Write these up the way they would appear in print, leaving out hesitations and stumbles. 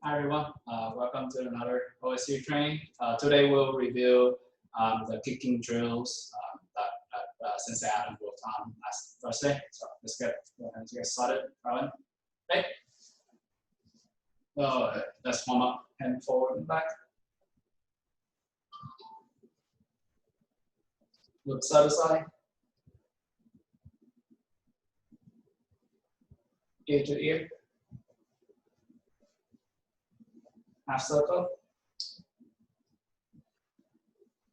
Hi everyone, welcome to another OSU training. Today we'll review the kicking drills that Sensei Adam worked on last Thursday. So go ahead and get started. Rowan. Okay. So let's warm up, hand forward and back. Look side to side. Ear to ear. Half circle.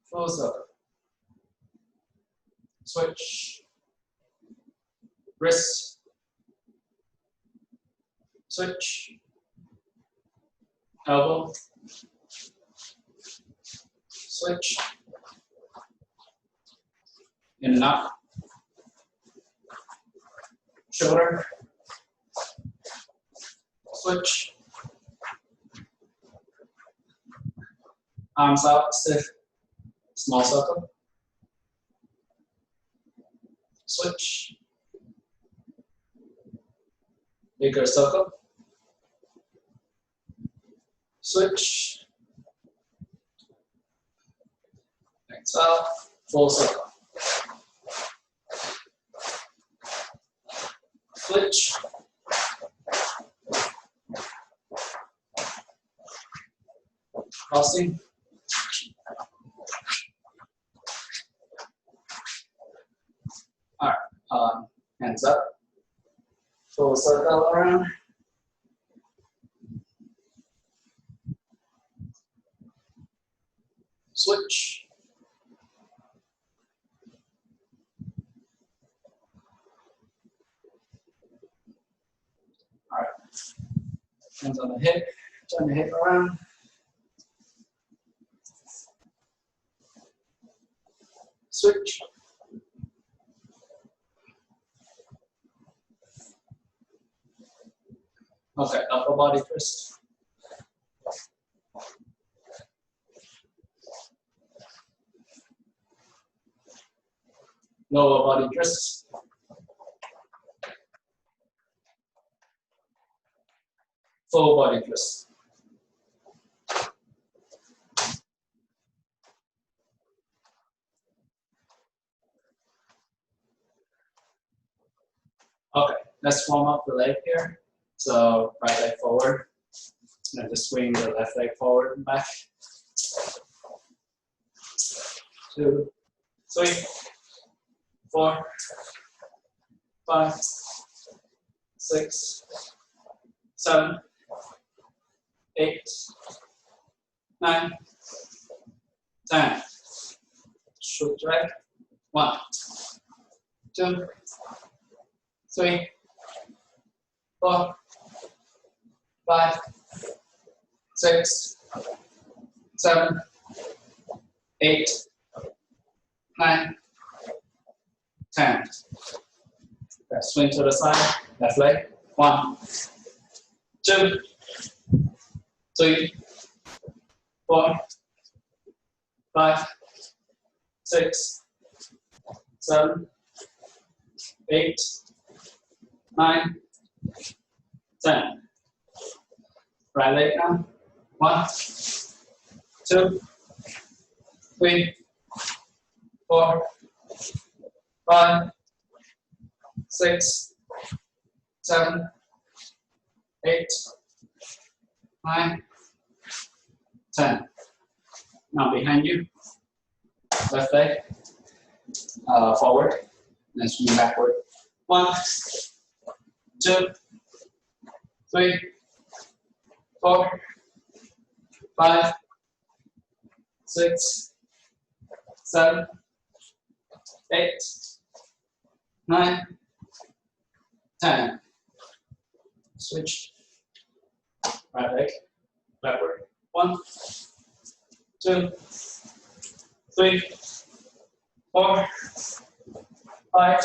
Full circle. Switch. Wrist. Switch. Elbow. Switch. In and out. Shoulder. Switch. Arms out, stiff. Small circle. Switch. Bigger circle. Switch. Next out, full circle. Switch. Crossing. All right, hands up. Full circle around. Switch. All right, hands on the hip, turn the hip around. Switch. Okay, upper body twist. Lower body twist. Full body twist. Okay, let's warm up the leg here. So right leg forward, and just swing the left leg forward and back. 2, 3, 4, 5, 6, 7, 8, 9, 10. Shoot leg. 1, 2, 3, 4, 5, 6, 7, 8, 9, 10. Okay, swing to the side, left leg. 1, 2, 3, 4, 5, 6, 7, 8, 9, 10. Right leg down. 1, 2, 3, 4, 5, 6, 7, 8, 9, 10. Now behind you. Left leg forward. Then swing backward. 1, 2, 3, 4, 5, 6, 7, 8, 9, 10. Switch. Right leg backward. 1, 2, 3, 4, 5,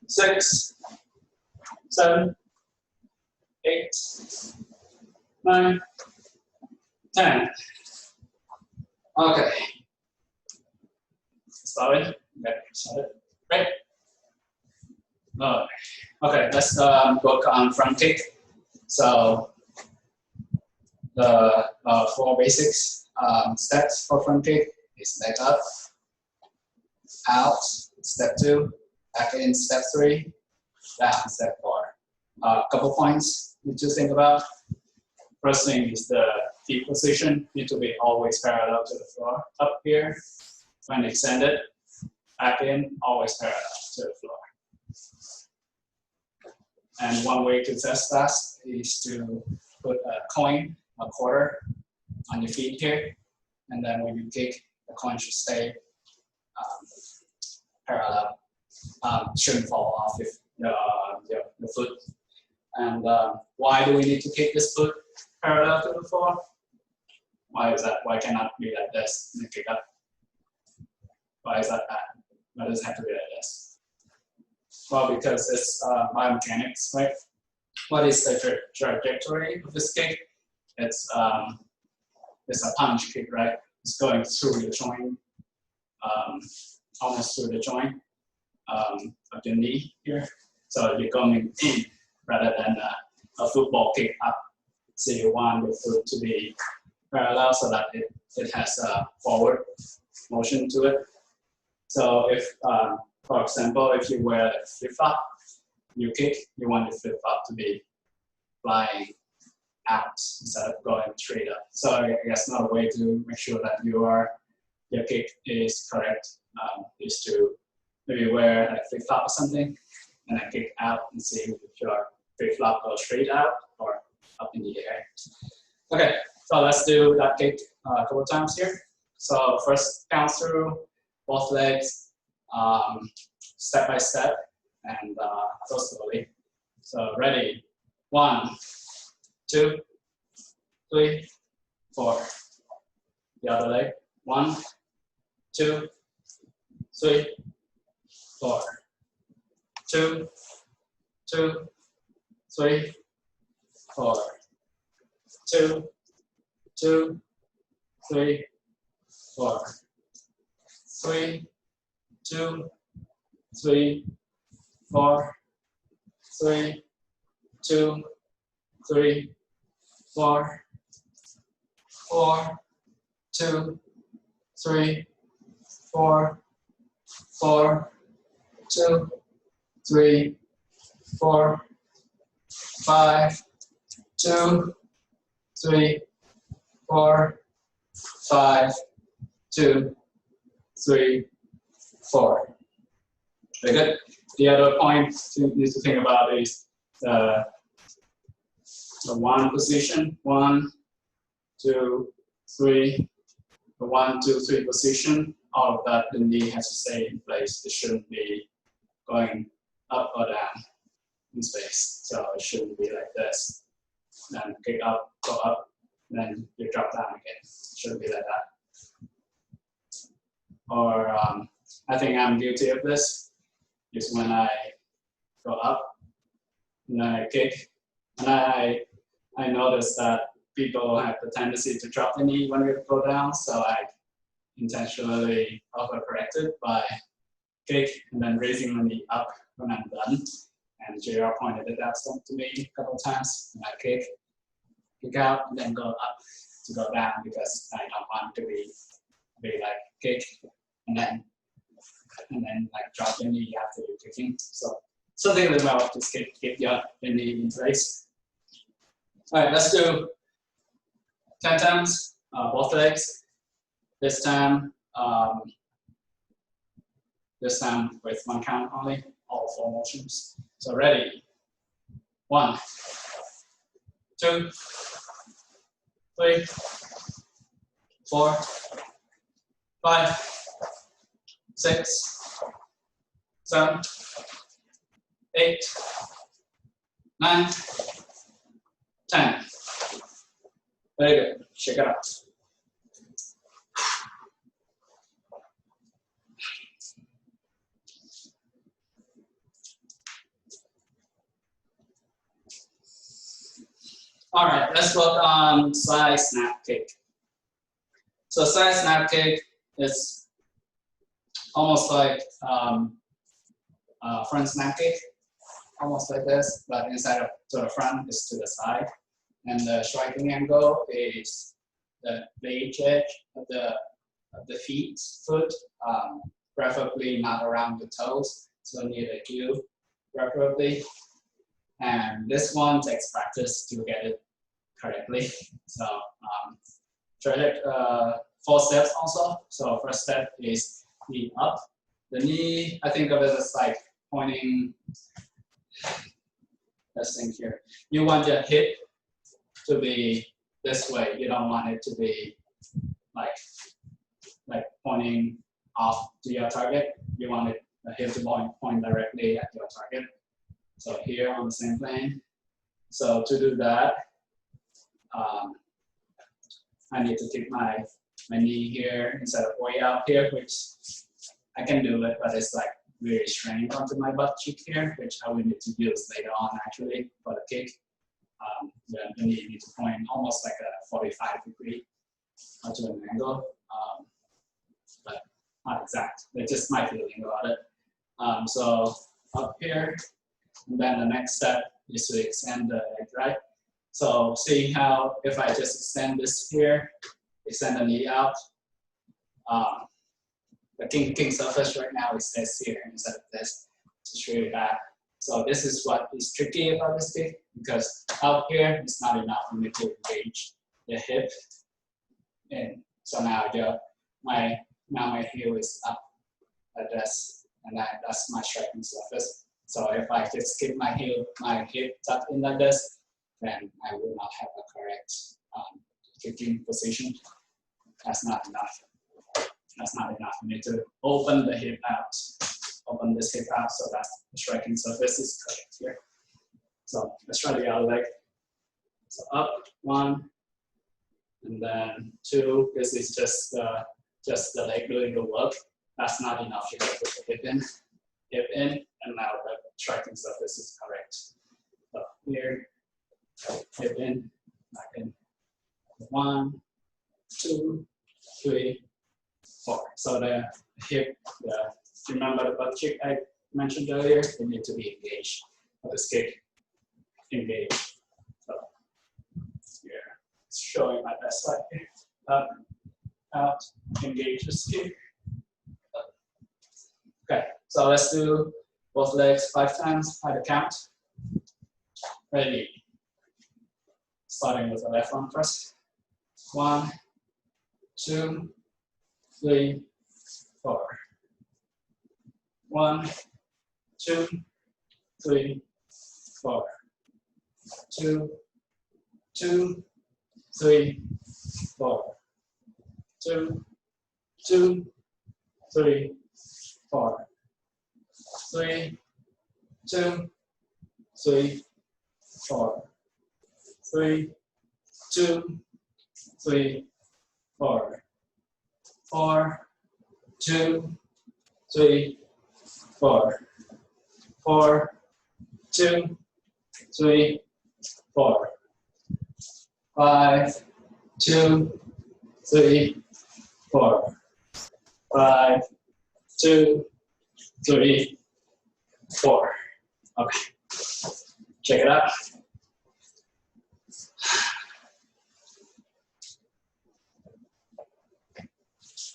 6, 7, 8, 9, 10. Okay. Started. Okay, started. Right. Okay, let's work on front kick. So the 4 basics steps for front kick is leg up, out, step 2, back in, step 3, down, step 4. Couple points you need to think about. First thing is the feet position need to be always parallel to the floor. Up here, when extended, back in, always parallel to the floor. And one way to test that is to put a coin, a quarter, on your feet here, and then when you kick, the coin should stay parallel. Shouldn't fall off if the foot. And why do we need to kick this foot parallel to the floor? Why is that? Why cannot be like this and kick up? Why is that bad? Why does it have to be like this? Well, because it's biomechanics, right? What is the trajectory of this kick? It's a punch kick, right? It's going through the joint, almost through the joint of the knee here. So you're going in rather than a football kick up. So you want your foot to be parallel so that it has a forward motion to it. So if, for example, if you wear a flip-flop, you kick, you want your flip-flop to be flying out instead of going straight up. So I guess another way to make sure that your kick is correct is to maybe wear a flip-flop or something and then kick out and see if your flip-flop goes straight out or up in the air. Okay, so let's do that kick a couple times here. So first count through both legs, step by step, and go slowly. So ready, 1, 2, 3, 4. The other leg, 1, 2, 3, 4. 2, 2, 3, 4. 2, 2, 3, 4. 3, 2, 3, 4. 3, 2, 3, 4. 4, 2, 3, 4. 4, 2, 3, 4. 5, 2, 3, 4. 5, 2, 3, 4. Very good. The other point you need to think about is the 1 position. 1, 2, 3. The 1, 2, 3 position. All of that, the knee has to stay in place. It shouldn't be going up or down in space. So it shouldn't be like this. Then kick up, go up, then you drop down again. It shouldn't be like that. Or I think I'm guilty of this. Is when I go up and then I kick. And I notice that people have the tendency to drop the knee when we go down. So I intentionally overcorrected by kick and then raising the knee up when I'm done. And JR pointed it out to me a couple of times. And I kick out, and then go up to go down because I don't want to be like kick and then like drop your knee after you're kicking. So something about just keep your knee in place. All right, let's do 10 times, both legs. This time with 1 count only, all 4 motions. So ready, 1, 2, 3, 4, 5, 6, 7, 8, 9, 10. Very good. Shake it out. All right, let's work on side snap kick. So side snap kick is almost like front snap kick, almost like this, but instead of to the front, it's to the side. And the striking angle is the blade edge of the foot, preferably not around the toes, so near the heel, preferably. And this one takes practice to get it correctly. So try it 4 steps also. So first step is knee up. The knee, I think of it as like pointing. Let's think here. You want your hip to be this way. You don't want it to be like pointing off to your target. You want it the hip to point directly at your target. So here on the same plane. So to do that, I need to keep my knee here instead of way out here, which I can do it, but it's like really strained onto my butt cheek here, which I will need to use later on actually for the kick. The knee needs to point almost like a 45-degree to an angle, but not exact. It's just my feeling about it. So up here, and then the next step is to extend the leg, right? So see how if I just extend this here, extend the knee out, the king surface right now is this here instead of this. It's really bad. So this is what is tricky about this kick, because out here it's not enough for me to engage the hip. And so now my heel is up like this, and that's my striking surface. So if I just keep my hip tucked in like this, then I will not have a correct kicking position. That's not enough. That's not enough for me to open the hip out, open this hip out, so that the striking surface is correct here. So let's try the other leg. So up, 1, and then 2. This is just the leg doing the work. That's not enough. You gotta put the hip in, and now the striking surface is correct. So here, hip in, back in. 1, 2, 3, 4. So the hip, remember the butt cheek I mentioned earlier? They need to be engaged for this kick. Engaged. So here, it's showing my best side here. Up, out, engage this kick. Okay, so let's do both legs 5 times by the count. Ready. Starting with the left one first. 1, 2, 3, 4. 1, 2, 3, 4. 2, 2, 3, 4. 2, 2, 3, 4. 3, 2, 3, 4. 3, 2, 3, 4. 4, 2, 3, 4. 4, 2, 3, 4. 5, 2, 3, 4. 5, 2, 3, 4. Okay. Check it out.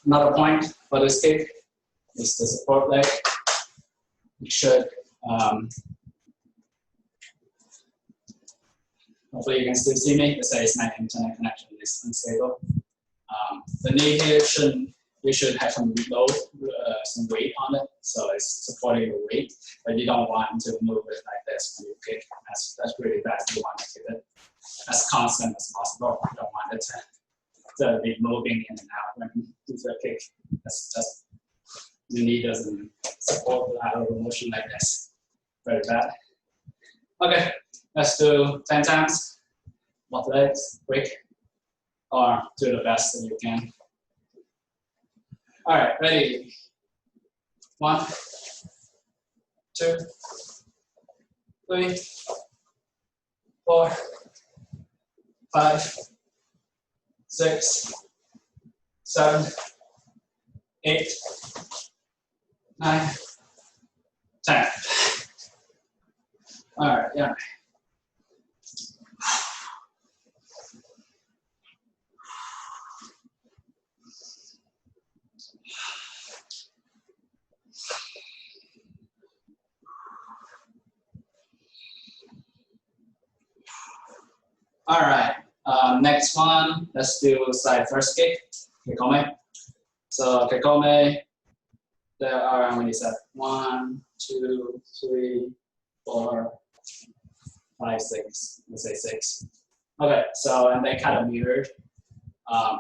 Another point for this kick is the support leg. You should, hopefully you can still see me. It says my internet connection is unstable. The knee here you should have some load, some weight on it, so it's supporting the weight, but you don't want to move it like this when you kick. That's really bad. You want to keep it as constant as possible. You don't want it to be moving in and out when you do the kick. That's the knee doesn't support the lateral motion like this. Very bad. Okay, let's do 10 times. Both legs, quick, or do the best that you can. All right, ready? 1, 2, 3, 4, 5, 6, 7, 8, 9, 10. All right, yeah. All right. Next one, let's do side first kick. Kekome. So Kekome, there are how many steps? 1, 2, 3, 4, 5, 6. Let's say 6. Okay. So and they kind of mirrored.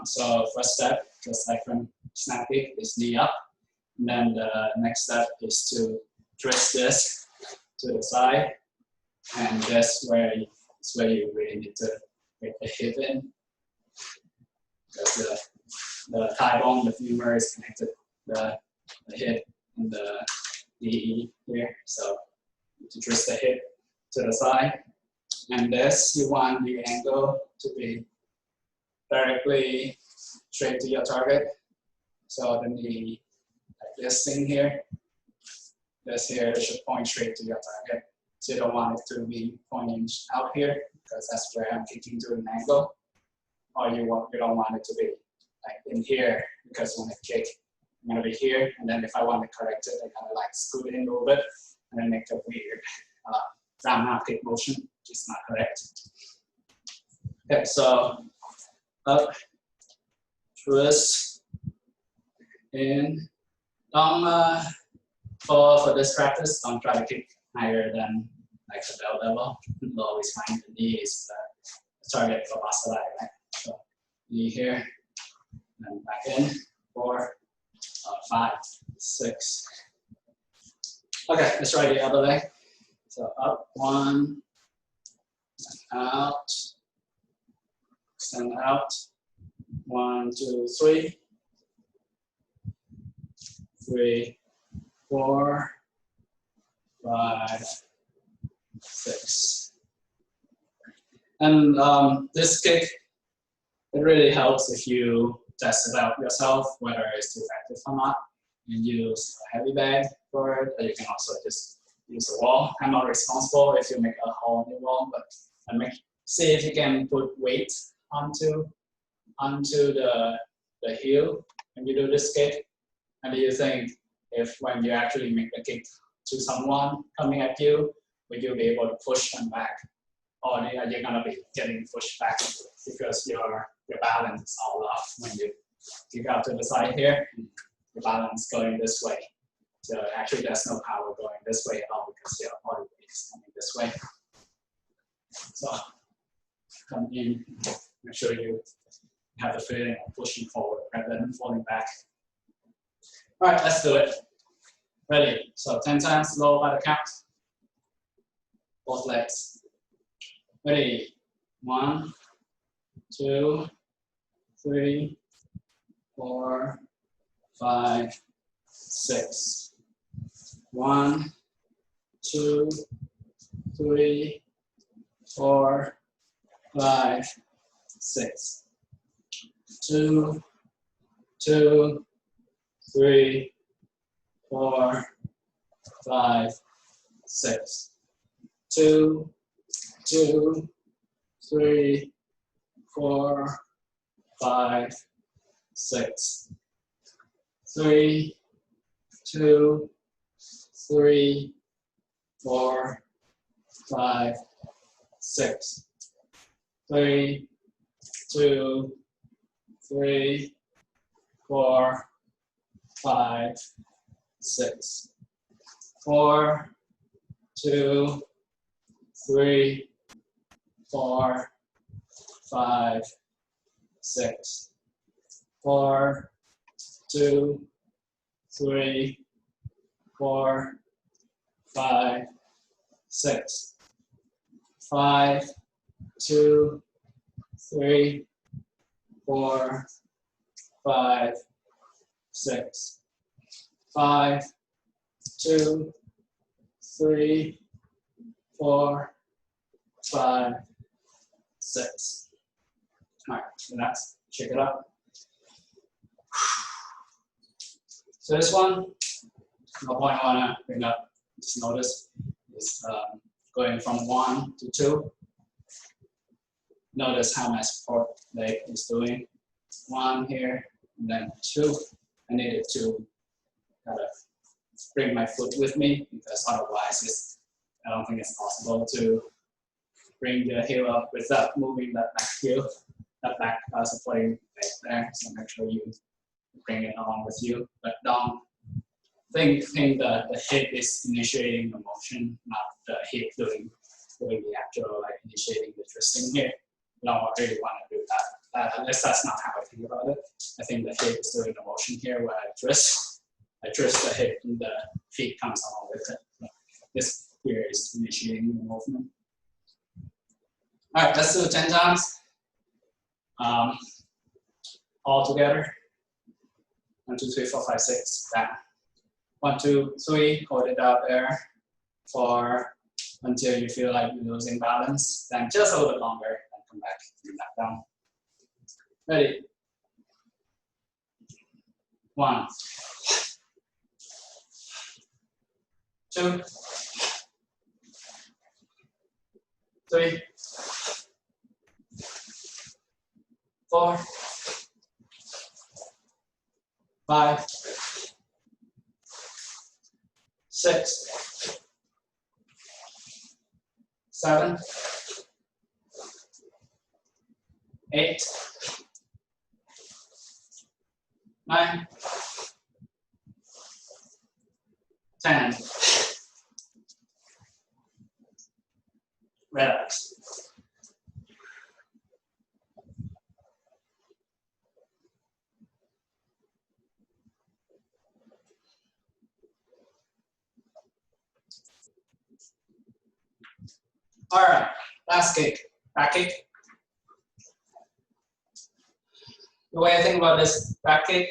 So first step, just like from snap kick, is knee up. And then the next step is to twist this to the side. And that's where you really need to get the hip in. Because the thigh bone, the femur is connected to the hip and the knee here. So to twist the hip to the side. And this, you want the angle to be directly straight to your target. So the knee, like this thing here, this here, it should point straight to your target. So you don't want it to be pointing out here because that's where I'm kicking to an angle. Or you don't want it to be like in here because when I kick, I'm gonna be here, and then if I want to correct it, I kind of like scoot in a little bit and then make a weird round kick motion, which is not correct. Okay, so up, twist, in. For this practice, don't try to kick higher than like the belt level. You'll always find the knee is the target for Vassalai, right? So knee here, and back in, 4, 5, 6. Okay, let's try the other leg. So up, 1, out, extend out, 1, 2, 3, 3, 4, 5, 6. And this kick, it really helps if you test it out yourself, whether it's effective or not. You can use a heavy bag for it, or you can also just use a wall. I'm not responsible if you make a hole in the wall, but see if you can put weight onto the heel when you do this kick. And do you think if when you actually make the kick to someone coming at you, will you be able to push them back? Or are you gonna be getting pushed back because your balance is all off when you kick out to the side here? Your balance going this way. So actually there's no power going this way at all because your body weight is coming this way. So come in, make sure you have the feeling of pushing forward rather than falling back. All right, let's do it. Ready? So 10 times low by the count. Both legs. Ready? 1, 2, 3, 4, 5, 6. 1, 2, 3, 4, 5, 6. 2, 2, 3, 4, 5, 6. 2, 2, 3, 4, 5, 6. 3, 2, 3, 4, 5, 6. 3, 2, 3, 4, 5, 6. 4, 2, 3, 4, 5, 6. 4, 2, 3, 4, 5, 6. 5, 2, 3, 4, 5, 6. 5, 2, 3, 4, 5, 6. All right, relax, shake it up. So this one, the point I want to bring up, just notice, is going from 1 to 2. Notice how my support leg is doing. 1 here, and then 2. I needed to kind of bring my foot with me because otherwise I don't think it's possible to bring the heel up without moving that back heel, that back supporting leg there. So make sure you bring it along with you, but don't think that the hip is initiating the motion, not the hip doing the actual like initiating the twisting here. You don't really want to do that. At least that's not how I think about it. I think the hip is doing the motion here when I twist the hip and the feet comes along with it. So this here is initiating the movement. All right, let's do it 10 times. All together. 1, 2, 3, 4, 5, 6, down. 1, 2, 3, hold it out there for until you feel like you're losing balance. Then just a little bit longer and come back, bring that down. Ready? 1, 2, 3, 4, 5, 6, 7, 8, 9, 10. Relax. All right, last kick, back kick. The way I think about this back kick,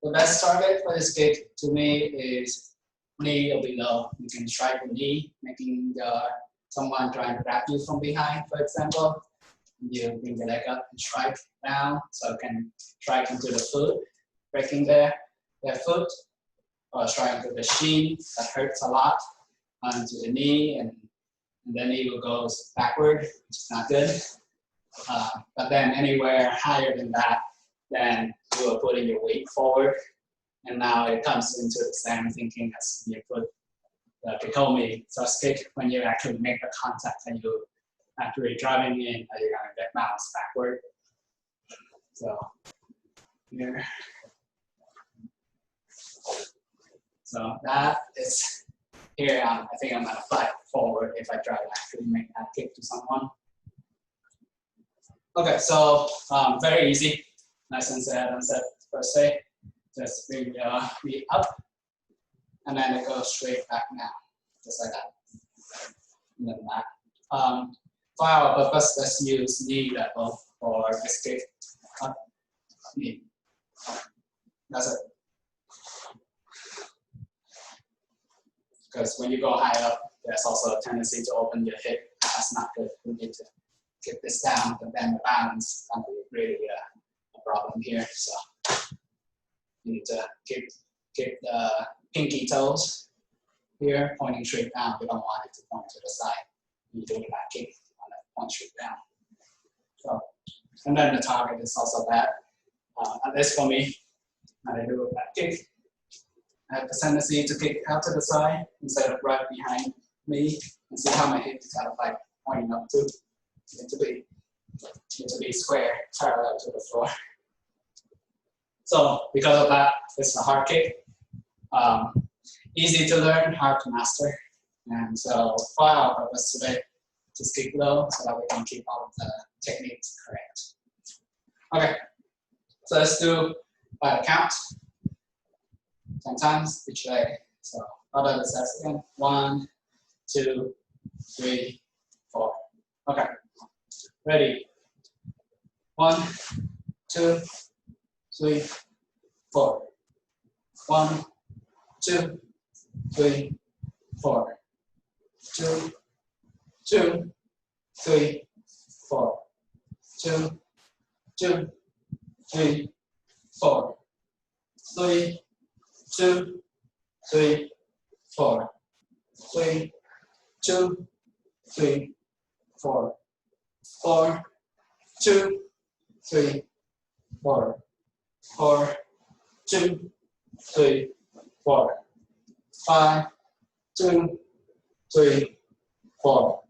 the best target for this kick to me is knee or below. You can strike the knee, making someone trying to grab you from behind, for example. You bring the leg up and strike down, so you can strike into the foot, breaking their foot, or strike into the shin, that hurts a lot, onto the knee, and the knee will go backward, which is not good. But then anywhere higher than that, then you are putting your weight forward, and now it comes into the same thinking as you put the Kikomi thrust kick. When you actually make the contact and you actually driving in, you're gonna get bounced backward. So here, so that is here. I think I'm gonna fly forward if I try to actually make that kick to someone. Okay, so very easy, nice and set per se. Just bring your knee up, and then it goes straight back now, just like that. And then back. For our purpose, let's use knee level for this kick. Up, knee. That's it. Because when you go high up, there's also a tendency to open your hip. That's not good. We need to keep this down, but then the balance can be really a problem here. So you need to keep the pinky toes here pointing straight down. We don't want it to point to the side. You do the back kick on that point straight down. So, and then the target is also that. At least for me, when I do a back kick, I have the tendency to kick out to the side instead of right behind me, and see how my hip is kind of like pointing up to. Need to be square, parallel to the floor. So because of that, it's a hard kick. Easy to learn, hard to master. And so for our purpose today, just kick low so that we can keep all of the techniques correct. Okay, so let's do by the count. 10 times each leg. So how about the steps again? 1, 2, 3, 4. Okay. Ready? 1, 2, 3, 4. 1, 2, 3, 4. 2, 2, 3, 4. 2, 2, 3, 4. 3, 2, 3, 4. 3, 2, 3, 4. 4, 2, 3, 4. 4, 2, 3, 4. 5, 2, 3, 4.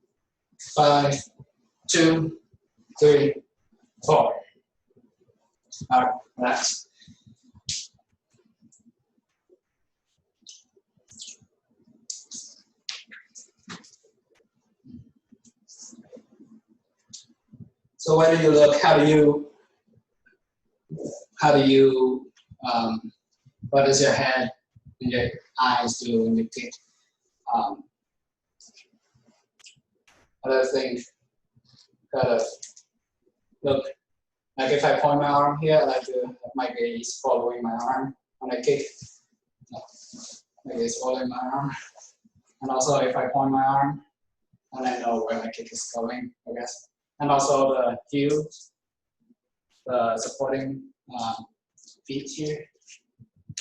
5, 2, 3, 4. All right, relax. So where do you look? How do you, what does your head and your eyes do when you kick? Other thing, gotta look. Like if I point my arm here, I like to have my gaze following my arm when I kick. My gaze following my arm. And also if I point my arm, and I know where my kick is going, I guess. And also the heels, the supporting feet here,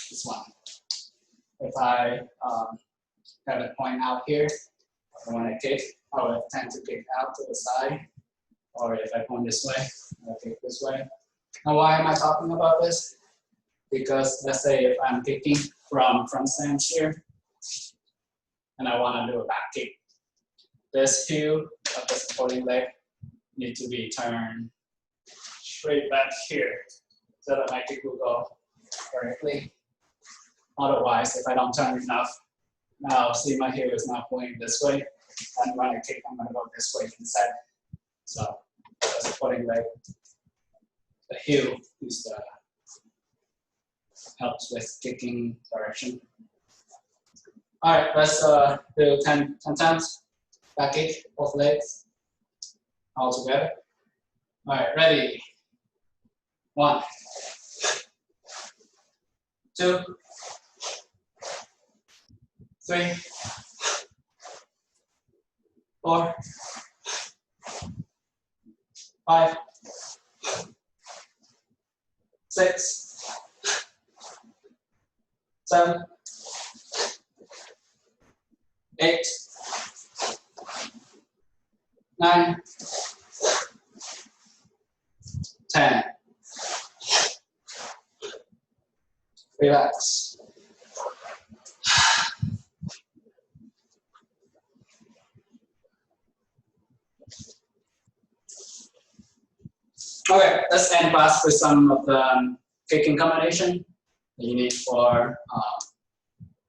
this one. If I have a point out here, when I kick, I would tend to kick out to the side. Or if I point this way, I'll kick this way. Now why am I talking about this? Because let's say if I'm kicking from front stance here, and I want to do a back kick. This heel of the supporting leg need to be turned straight back here so that my kick will go correctly. Otherwise, if I don't turn enough, now see my heel is now pointing this way, and when I kick, I'm going to go this way instead. So the supporting leg, the heel is the helps with kicking direction. All right, let's do 10 times. Back kick, both legs, all together. All right, ready? 1, 2, 3, 4, 5, 6, 7, 8, 9, 10. Relax. Okay, let's end class with some of the kicking combination that you need for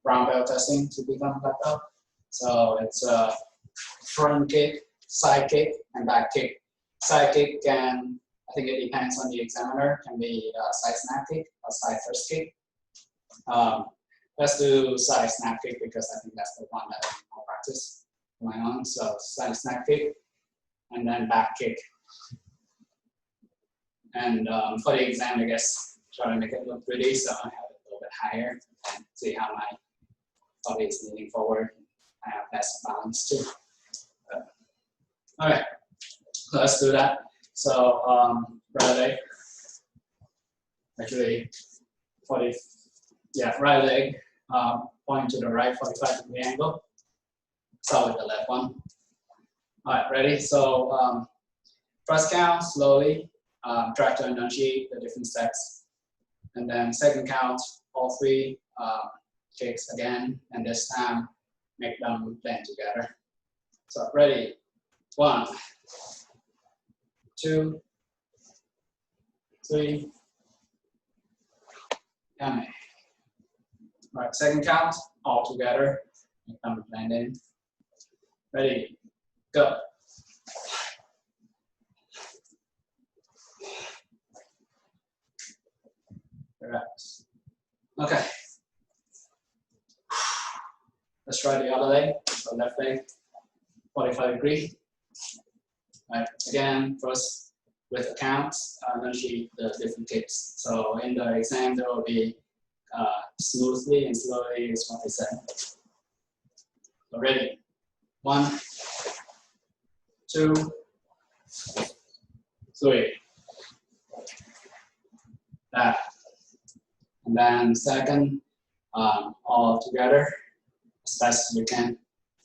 brown belt testing to become black belt. So it's a front kick, side kick, and back kick. Side kick can, I think it depends on the examiner, can be a side snap kick or side first kick. Let's do side snap kick because I think that's the one that I'll practice on my own. So side snap kick, and then back kick. And for the exam, I guess, try to make it look pretty, so I have it a little bit higher and see how my body is leaning forward. I have less balance too. All right, so let's do that. So right leg, actually, right leg, point to the right, 45-degree angle. Start with the left one. All right, ready? So first count, slowly. Try to enunciate the different steps. And then second count, all 3 kicks again, and this time make them blend together. So ready? 1, 2, 3, and all right, second count, all together, make them blend in. Ready? Go. Relax. Okay. Let's try the other leg, so left leg, 45-degree. Right, again, first with the counts, enunciate the different kicks. So in the exam, there will be smoothly and slowly is what I said. So ready? 1, 2, 3. That. And then second, all together as fast as you can.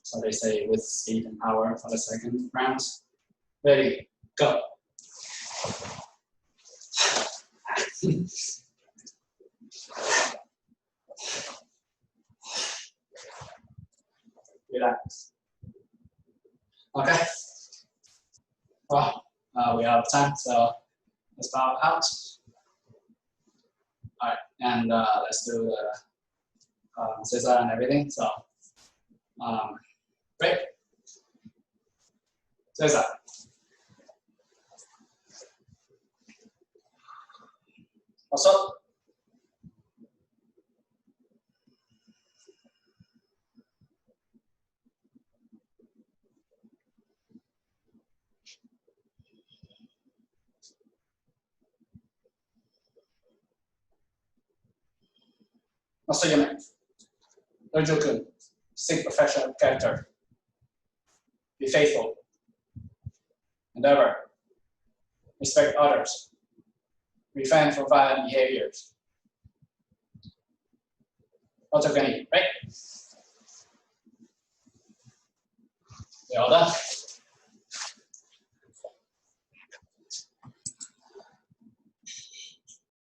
So they say with speed and power for the second round. Ready, go. Relax. Okay. Well, we have time, so let's bow out. All right, and let's do the scissor and everything. So, break, scissor. Also, Master Yume, Dojo-kun, seek professional character. Be faithful. Endeavor. Respect others. Refrain from violent behaviors. Otogani, right? They all done.